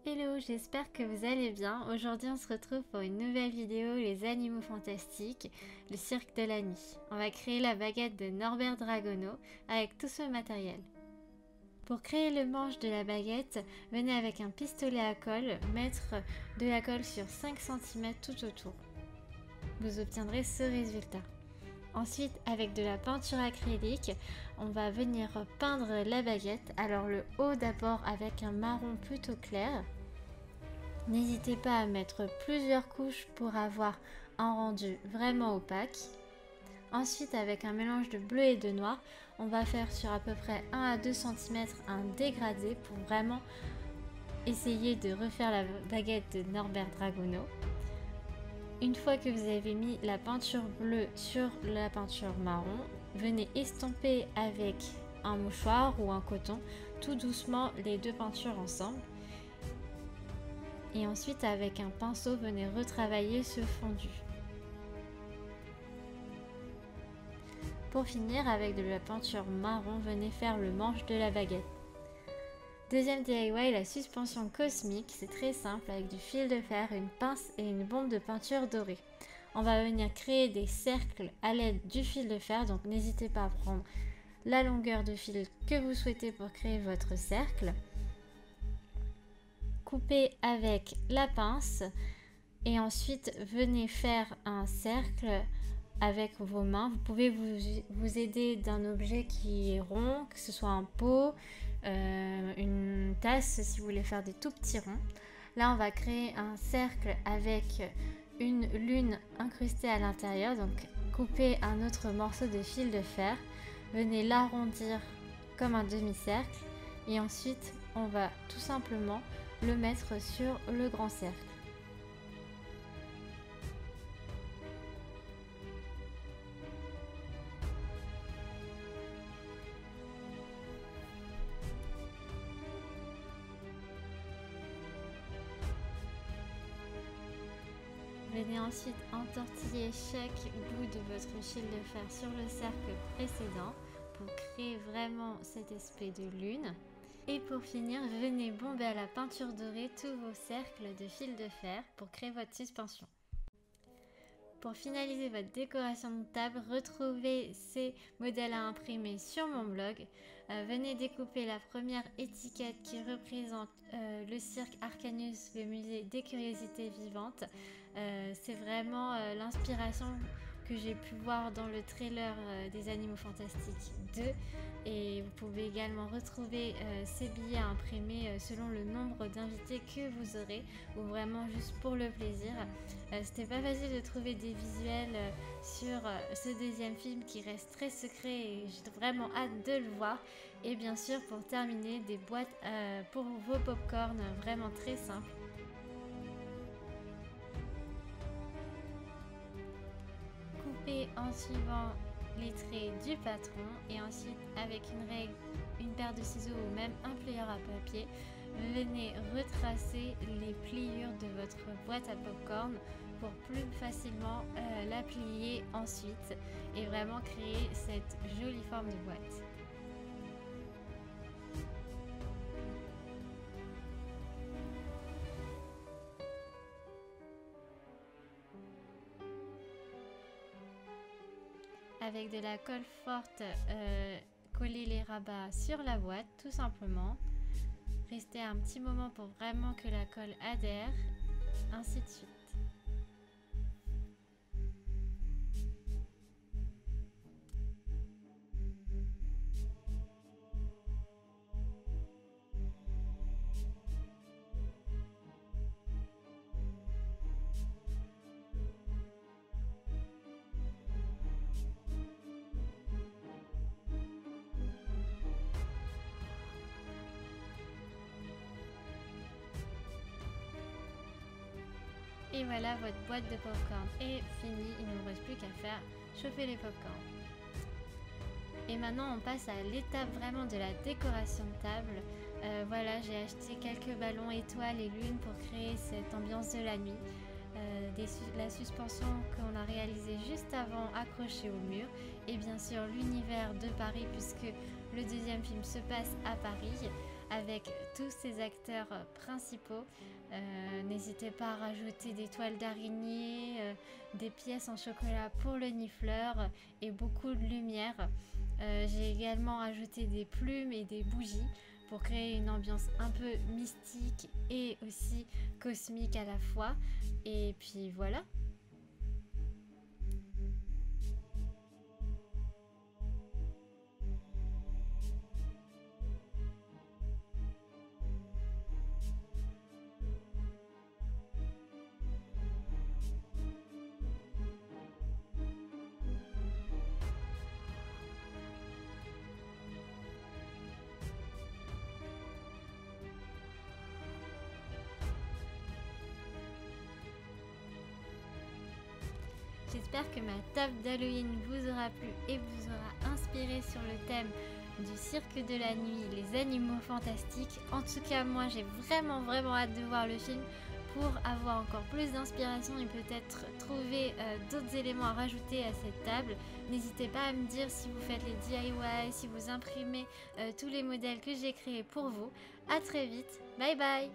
Hello, j'espère que vous allez bien. Aujourd'hui, on se retrouve pour une nouvelle vidéo, les animaux fantastiques, le cirque de la nuit. On va créer la baguette de Norbert Dragono avec tout ce matériel. Pour créer le manche de la baguette, venez avec un pistolet à colle, mettre de la colle sur 5 cm tout autour. Vous obtiendrez ce résultat. Ensuite, avec de la peinture acrylique, on va venir peindre la baguette. Alors le haut d'abord avec un marron plutôt clair. N'hésitez pas à mettre plusieurs couches pour avoir un rendu vraiment opaque. Ensuite, avec un mélange de bleu et de noir, on va faire sur à peu près 1 à 2 cm un dégradé pour vraiment essayer de refaire la baguette de Norbert Dragono. Une fois que vous avez mis la peinture bleue sur la peinture marron, venez estomper avec un mouchoir ou un coton tout doucement les deux peintures ensemble. Et ensuite, avec un pinceau, venez retravailler ce fondu. Pour finir, avec de la peinture marron, venez faire le manche de la baguette. Deuxième DIY, la suspension cosmique. C'est très simple, avec du fil de fer, une pince et une bombe de peinture dorée. On va venir créer des cercles à l'aide du fil de fer, donc n'hésitez pas à prendre la longueur de fil que vous souhaitez pour créer votre cercle. Coupez avec la pince et ensuite venez faire un cercle avec vos mains. Vous pouvez vous aider d'un objet qui est rond, que ce soit un pot, une tasse si vous voulez faire des tout petits ronds. Là on va créer un cercle avec une lune incrustée à l'intérieur, donc coupez un autre morceau de fil de fer, venez l'arrondir comme un demi-cercle et ensuite on va tout simplement le mettre sur le grand cercle. Venez ensuite entortiller chaque bout de votre fil de fer sur le cercle précédent pour créer vraiment cet aspect de lune. Et pour finir, venez bomber à la peinture dorée tous vos cercles de fil de fer pour créer votre suspension. Pour finaliser votre décoration de table, retrouvez ces modèles à imprimer sur mon blog. Venez découper la première étiquette qui représente le cirque Arcanus, le musée des curiosités vivantes. C'est vraiment l'inspiration que j'ai pu voir dans le trailer des Animaux Fantastiques 2. Et vous pouvez également retrouver ces billets imprimés selon le nombre d'invités que vous aurez ou vraiment juste pour le plaisir. C'était pas facile de trouver des visuels sur ce deuxième film qui reste très secret et j'ai vraiment hâte de le voir. Et bien sûr, pour terminer, des boîtes pour vos pop-corn vraiment très simples. Coupez en suivant les traits du patron et ensuite avec une paire de ciseaux ou même un plieur à papier, venez retracer les pliures de votre boîte à popcorn pour plus facilement la plier ensuite et vraiment créer cette jolie forme de boîte. Avec de la colle forte, coller les rabats sur la boîte tout simplement. Restez un petit moment pour vraiment que la colle adhère, ainsi de suite. Et voilà, votre boîte de popcorn est finie, il ne vous reste plus qu'à faire chauffer les popcorn. Et maintenant on passe à l'étape vraiment de la décoration de table. Voilà, j'ai acheté quelques ballons étoiles et lunes pour créer cette ambiance de la nuit. La suspension qu'on a réalisée juste avant accrochée au mur et bien sûr l'univers de Paris puisque le deuxième film se passe à Paris avec tous ces acteurs principaux. N'hésitez pas à rajouter des toiles d'araignée, des pièces en chocolat pour le nifleur et beaucoup de lumière. J'ai également rajouté des plumes et des bougies pour créer une ambiance un peu mystique et aussi cosmique à la fois. Et puis voilà. J'espère que ma table d'Halloween vous aura plu et vous aura inspiré sur le thème du cirque de la nuit, les animaux fantastiques. En tout cas, moi j'ai vraiment hâte de voir le film pour avoir encore plus d'inspiration et peut-être trouver d'autres éléments à rajouter à cette table. N'hésitez pas à me dire si vous faites les DIY, si vous imprimez tous les modèles que j'ai créés pour vous. À très vite, bye bye.